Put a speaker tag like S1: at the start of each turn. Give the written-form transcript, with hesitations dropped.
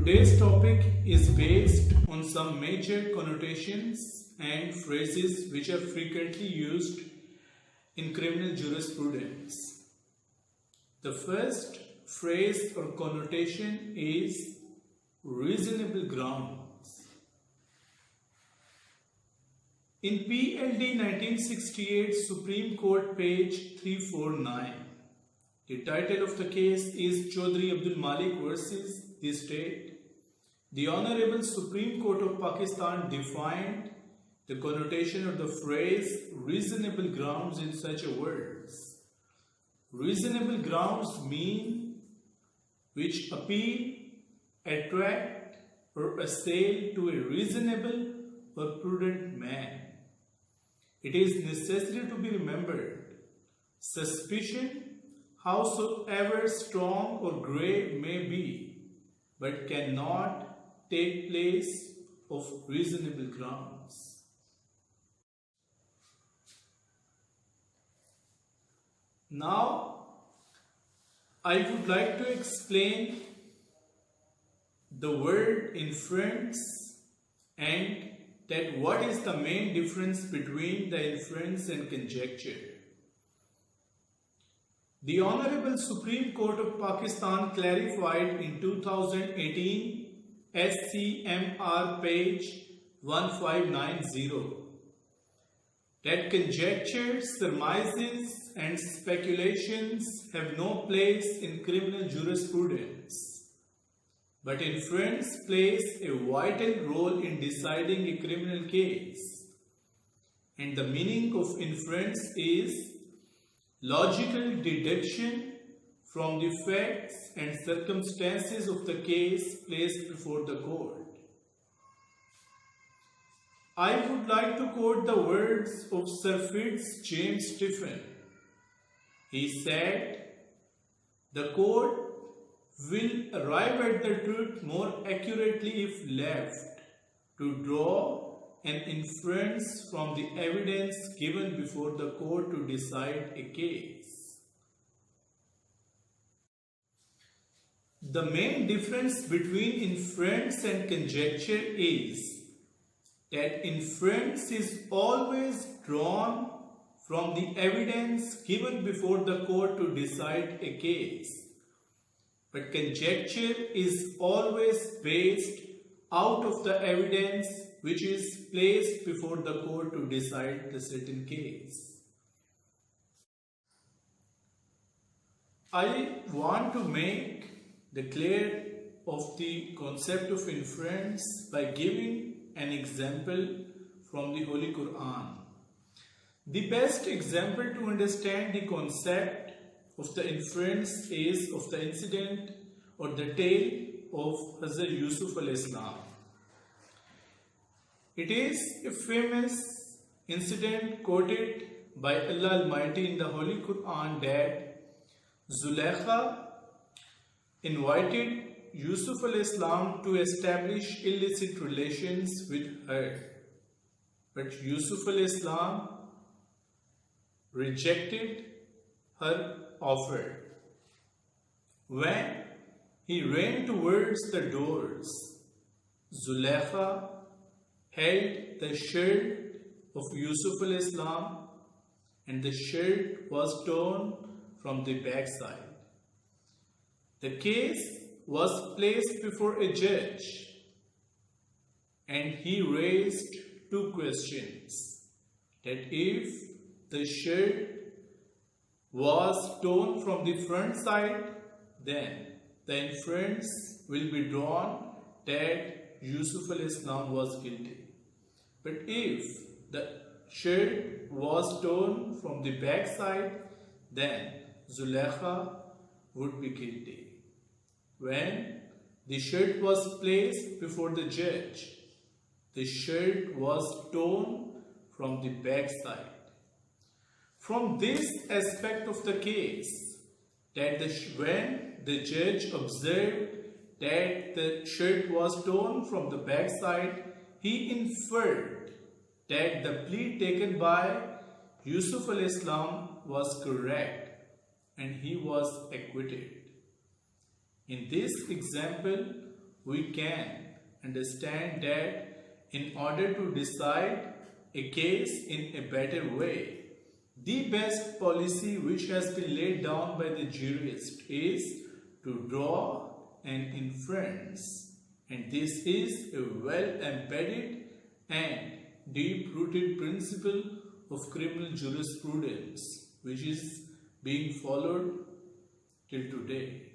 S1: Today's topic is based on some major connotations and phrases which are frequently used in criminal jurisprudence. The first phrase or connotation is reasonable grounds. In PLD 1968 Supreme Court page 349, the title of the case is Chaudhry Abdul Malik versus the state. The Honorable Supreme Court of Pakistan defined the connotation of the phrase reasonable grounds in such a words. Reasonable grounds mean which appeal, attract or assail to a reasonable or prudent man. It is necessary to be remembered, suspicion, howsoever strong or grave may be, but cannot take place of reasonable grounds. Now, I would like to explain the word inference and that what is the main difference between the inference and conjecture. The Honorable Supreme Court of Pakistan clarified in 2018 SCMR page 1590 that conjectures, surmises and speculations have no place in criminal jurisprudence, but inference plays a vital role in deciding a criminal case, and the meaning of inference is logical deduction from the facts and circumstances of the case placed before the court. I would like to quote the words of Sir James Stephen. He said, "The court will arrive at the truth more accurately if left to draw an inference from the evidence given before the court to decide a case." The main difference between inference and conjecture is that inference is always drawn from the evidence given before the court to decide a case, but conjecture is always based out of the evidence which is placed before the court to decide the certain case. I want to make the clear of the concept of inference by giving an example from the Holy Quran. The best example to understand the concept of the inference is of the incident or the tale of Hazrat Yusuf al-Islam. It is a famous incident quoted by Allah Almighty in the Holy Quran that Zulaikha invited Yusuf al-Islam to establish illicit relations with her. But Yusuf al-Islam rejected her offer. When he ran towards the doors, Zulaikha held the shirt of Yusuf al-Islam and the shirt was torn from the backside. The case was placed before a judge and he raised two questions: that if the shirt was torn from the front side, then the inference will be drawn that Yusuf al-Islam was guilty. But if the shirt was torn from the back side, then Zulaikha would be guilty. When the shirt was placed before the judge, the shirt was torn from the back side. From this aspect of the case, that when the judge observed that the shirt was torn from the back side, he inferred that the plea taken by Yusuf al-Islam was correct and he was acquitted. In this example, we can understand that in order to decide a case in a better way, the best policy which has been laid down by the jurist is to draw an inference, and this is a well-embedded and deep-rooted principle of criminal jurisprudence which is being followed till today.